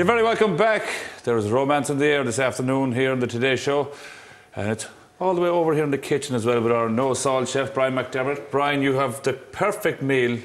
You're very welcome back. There is romance in the air this afternoon here on the Today Show. And it's all the way over here in the kitchen as well with our no-salt chef, Brian McDermott. Brian, you have the perfect meal,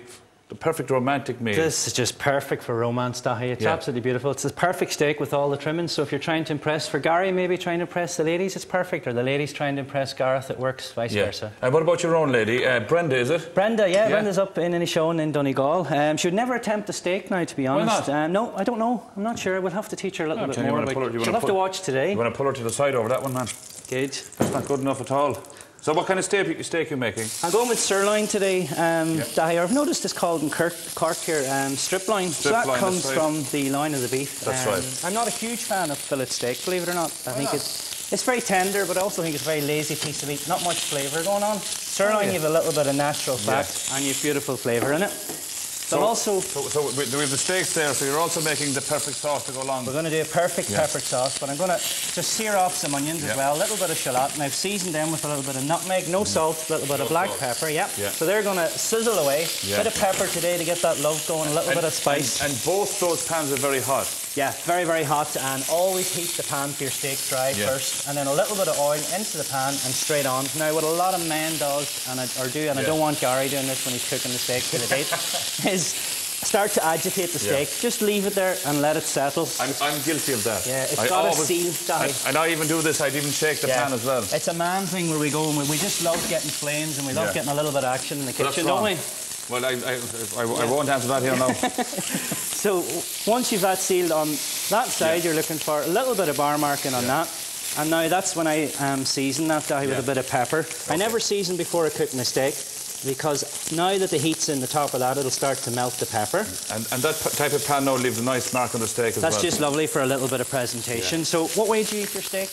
the perfect romantic meal. This is just perfect for romance, Dahi. It's absolutely beautiful. It's a perfect steak with all the trimmings. So if you're trying to impress, for Gary, maybe trying to impress the ladies, it's perfect. Or the ladies trying to impress Gareth, it works, vice versa. And what about your own lady? Brenda, is it? Brenda, Brenda's up in any show in Donegal. She would never attempt a steak now, to be honest. Why not? No, I don't know. I'm not sure. We'll have to teach her a little bit more. She'll have to watch today. You want to pull her to the side over that one, man? Good. That's not good enough at all. So what kind of steak are you making? I'm going with sirloin today, Dahi. I've noticed it's called in Cork here, strip loin. So that comes from the loin of the beef. That's right. I'm not a huge fan of fillet steak, believe it or not. I think it's very tender, but I also think it's a very lazy piece of meat. Not much flavour going on. Sirloin, you have a little bit of natural fat and you have beautiful flavour in it. So we have the steaks there, so you're also making the perfect sauce to go along. We're going to do a perfect pepper sauce, but I'm going to just sear off some onions as well, a little bit of shallot, and I've seasoned them with a little bit of nutmeg, no salt, a little bit of black pepper, So they're going to sizzle away. Bit of pepper today to get that love going, a little bit of spice. And both those pans are very hot. Yeah, very, very hot, and always heat the pan for your steak dry first, and then a little bit of oil into the pan and straight on. Now, what a lot of men does, and I don't want Gary doing this when he's cooking the steak for the date, is start to agitate the steak. Just leave it there and let it settle. I'm guilty of that. Yeah, it's got to seal, and I even do this, I'd even shake the pan as well. It's a man thing where we go and we just love getting flames and we love getting a little bit of action in the kitchen, don't we? Well, I won't answer that here now. So once you've that sealed on that side, you're looking for a little bit of bar marking on that. And now that's when I season that Dahi with a bit of pepper. I never season before I cook my steak, because now that the heat's in the top of that, it'll start to melt the pepper. And that type of pan now leaves a nice mark on the steak as well. That's just lovely for a little bit of presentation. So what way do you eat your steak?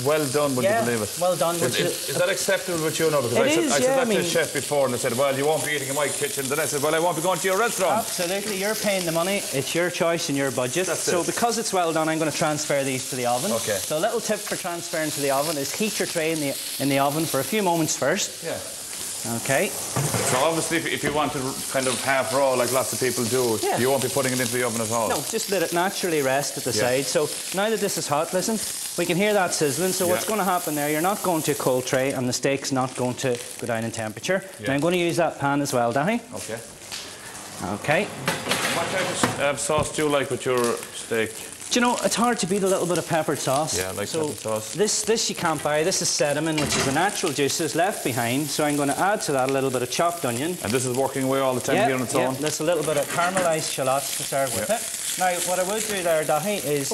Well done, would you believe it? Well done. Is that acceptable with you now? Because I said that to the chef before and they said, well, you won't be eating in my kitchen. Then I said, well, I won't be going to your restaurant. Absolutely, you're paying the money. It's your choice and your budget. So because it's well done, I'm going to transfer these to the oven. Okay. So a little tip for transferring to the oven is heat your tray in the oven for a few moments first. Yeah. Okay. So obviously if you want to kind of half raw like lots of people do, you won't be putting it into the oven at all. No, just let it naturally rest at the side. So now that this is hot, listen, we can hear that sizzling. So what's going to happen there, you're not going to a cold tray and the steak's not going to go down in temperature. Now I'm going to use that pan as well, Dahi. Okay. Okay. What type of sauce do you like with your steak? Do you know, it's hard to beat a little bit of peppered sauce. Yeah, I like peppered sauce. This you can't buy. This is sediment, which is the natural juices left behind. So I'm going to add to that a little bit of chopped onion. And this is working away all the time here on its own? Yeah, there's a little bit of caramelised shallots to serve with it. Now, what I would do there, Dahi, is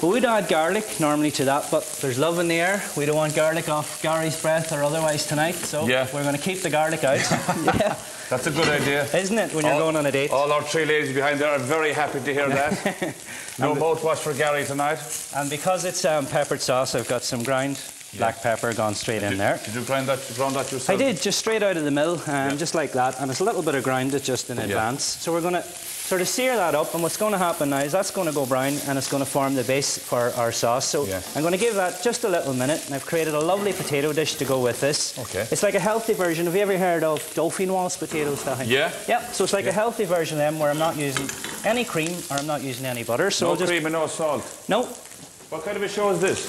we would add garlic normally to that, but there's love in the air. We don't want garlic off Gary's breath or otherwise tonight, so we're going to keep the garlic out. That's a good idea. Isn't it, when you're going on a date? All our three ladies behind there are very happy to hear that. No mouthwash for Gary tonight. And because it's peppered sauce, I've got some ground black pepper gone straight in there. Did you ground that yourself? I did, just straight out of the mill, just like that. And it's a little bit of grounded just in advance. So we're going to sort of sear that up, and what's going to happen now is that's going to go brown and it's going to form the base for our sauce. So I'm going to give that just a little minute, and I've created a lovely potato dish to go with this. Okay. It's like a healthy version. Have you ever heard of Dauphinoise potatoes, Dahi? Yeah. Yeah, so it's like a healthy version of them where I'm not using any cream or I'm not using any butter. So no cream and no salt? No. What kind of a show is this?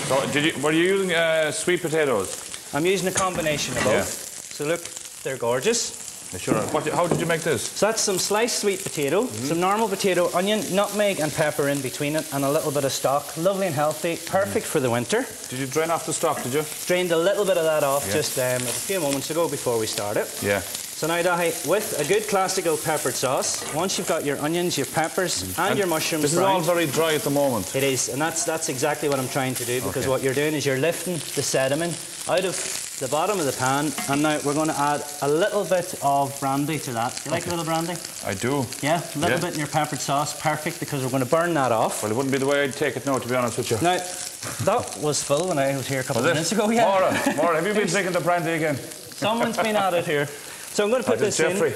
So were you using sweet potatoes? I'm using a combination of both. So look, they're gorgeous. Sure. How did you make this? So that's some sliced sweet potato, some normal potato, onion, nutmeg and pepper in between it, and a little bit of stock. Lovely and healthy, perfect for the winter. Did you drain off the stock, did you? Drained a little bit of that off just a few moments ago before we started. Yeah. So now, Dahi, with a good classical peppered sauce, once you've got your onions, your peppers and your mushrooms this is all very dry at the moment. It is, and that's exactly what I'm trying to do, because what you're doing is you're lifting the sediment out of the bottom of the pan, and now we're going to add a little bit of brandy to that. You like a little brandy? I do. Yeah, a little bit in your peppered sauce, perfect, because we're going to burn that off. Well, it wouldn't be the way I'd take it now, to be honest with you. Now, that was full when I was here a couple of minutes ago. Yeah. Maura, have you been drinking the brandy again? Someone's been at it here. So I'm going to put this in,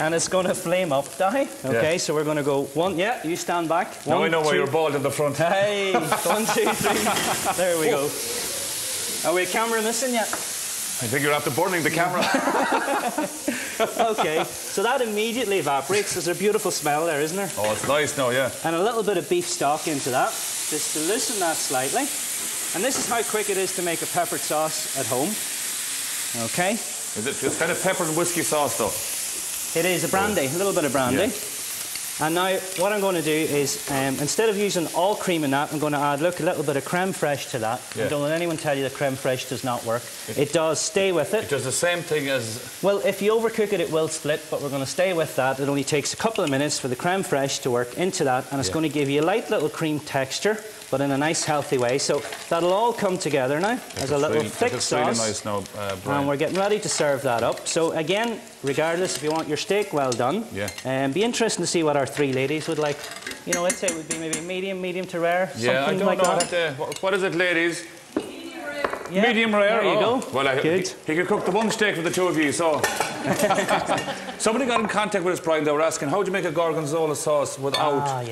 and it's going to flame up, Dahi. Okay, so we're going to go one. Yeah, you stand back. Now I know why you're bald in the front. Hey, 1, 2, 3. There we go. Are we camera missing yet? I think you're after burning the camera. Okay, so that immediately evaporates. There's a beautiful smell there, isn't there? Oh, it's nice now, yeah. And a little bit of beef stock into that, just to loosen that slightly. And this is how quick it is to make a peppered sauce at home. Okay. Is it just kind of pepper and whiskey sauce, though? It is a brandy, a little bit of brandy. Yeah. And now what I'm going to do is, instead of using all cream in that, I'm going to add, look, a little bit of creme fraiche to that. Yeah. Don't let anyone tell you that creme fraiche does not work. It does. Stay with it. It does the same thing as... Well, if you overcook it, it will split, but we're going to stay with that. It only takes a couple of minutes for the creme fraiche to work into that, and it's going to give you a light little cream texture, but in a nice, healthy way. So that'll all come together now as a little thick sauce. Really nice now, Brian. And we're getting ready to serve that up. So again, regardless, if you want your steak well done, be interesting to see what our three ladies would like. You know, I'd say it would be maybe medium to rare, yeah, something I don't like know. that. What is it, ladies? Medium rare. Yeah, medium rare. There you go. Well, good. He could cook the one steak for the two of you, so... Somebody got in contact with us, Brian. They were asking, how do you make a gorgonzola sauce without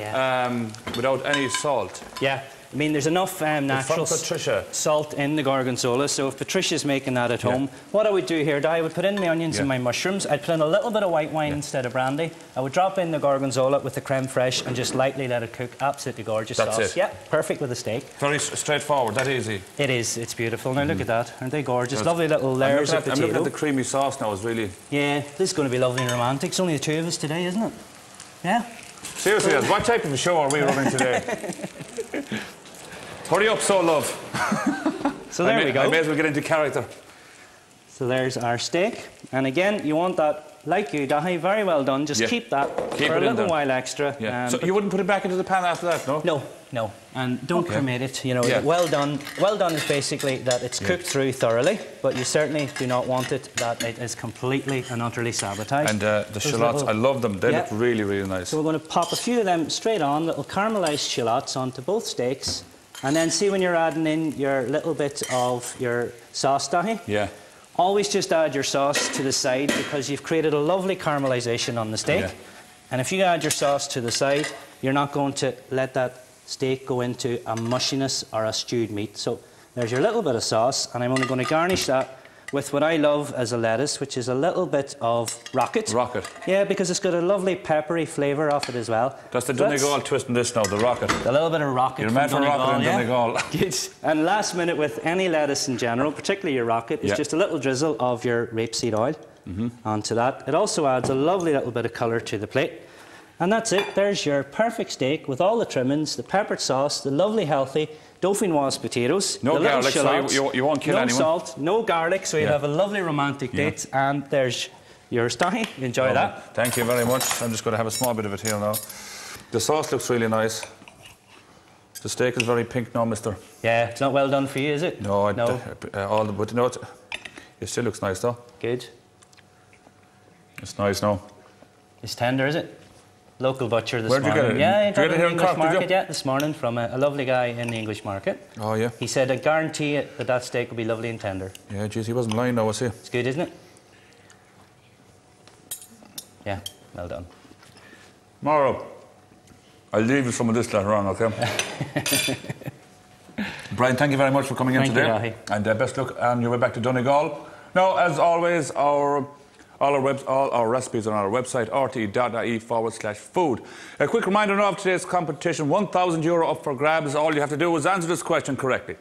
without any salt? Yeah. I mean, there's enough natural salt in the gorgonzola, so if Patricia's making that at home, what I would do here, I would put in my onions and my mushrooms. I'd put in a little bit of white wine instead of brandy. I would drop in the gorgonzola with the creme fraiche and just lightly let it cook. Absolutely gorgeous sauce. That's it. Yeah, perfect with a steak. Very straightforward, that easy. It is. It's beautiful. Now look at that. Aren't they gorgeous? Lovely little layers of potato. I'm looking at the creamy sauce now. It's really... Yeah, this is going to be lovely and romantic. It's only the two of us today, isn't it? Yeah? Seriously, what type of a show are we running today? Hurry up, so love. So there we go. I may as well get into character. So there's our steak. And again, you want that, like you, Dahi, very well done. Just keep that for a little while extra. Yeah. So you wouldn't put it back into the pan after that, no? No, no. And don't cremate it. You know, well done. Well done is basically that it's cooked through thoroughly, but you certainly do not want it that it is completely and utterly sabotaged. And the shallots, I love them. They look really, really nice. So we're going to pop a few of them straight on, little caramelised shallots onto both steaks. And then see when you're adding in your little bit of your sauce, Dahi? Yeah. Always just add your sauce to the side because you've created a lovely caramelisation on the steak. Yeah. And if you add your sauce to the side, you're not going to let that steak go into a mushiness or a stewed meat. So there's your little bit of sauce, and I'm only going to garnish that with what I love as a lettuce, which is a little bit of rocket. Rocket. Yeah, because it's got a lovely peppery flavour off it as well. That's the Donegal twist in this now, the rocket. A little bit of rocket. You're meant for rocket in Donegal. Good. And last minute with any lettuce in general, particularly your rocket, is just a little drizzle of your rapeseed oil onto that. It also adds a lovely little bit of colour to the plate. And that's it. There's your perfect steak with all the trimmings, the peppered sauce, the lovely healthy Dauphinoise potatoes. No garlic, so you won't kill anyone. No salt, no garlic, so you'll have a lovely romantic date. And there's your Dahi. Enjoy that. Thank you very much. I'm just going to have a small bit of it here now. The sauce looks really nice. The steak is very pink now, mister. Yeah, it's not well done for you, is it? No, but you know what? It still looks nice though. Good. It's nice now. It's tender, is it? Local butcher this morning. Where'd you get it? Yeah, Did you get it here in English Cork, market, this morning from a lovely guy in the English market. Oh, yeah? He said, I guarantee it that steak will be lovely and tender. Yeah, geez, he wasn't lying now, was he? It's good, isn't it? Yeah, well done. Tomorrow, I'll leave you some of this later on, okay? Brian, thank you very much for coming in today. Thank you, Dahi. And best luck on your way back to Donegal. Now, as always, all our recipes are on our website, rte.ie/food. A quick reminder now of today's competition, €1,000 up for grabs. All you have to do is answer this question correctly.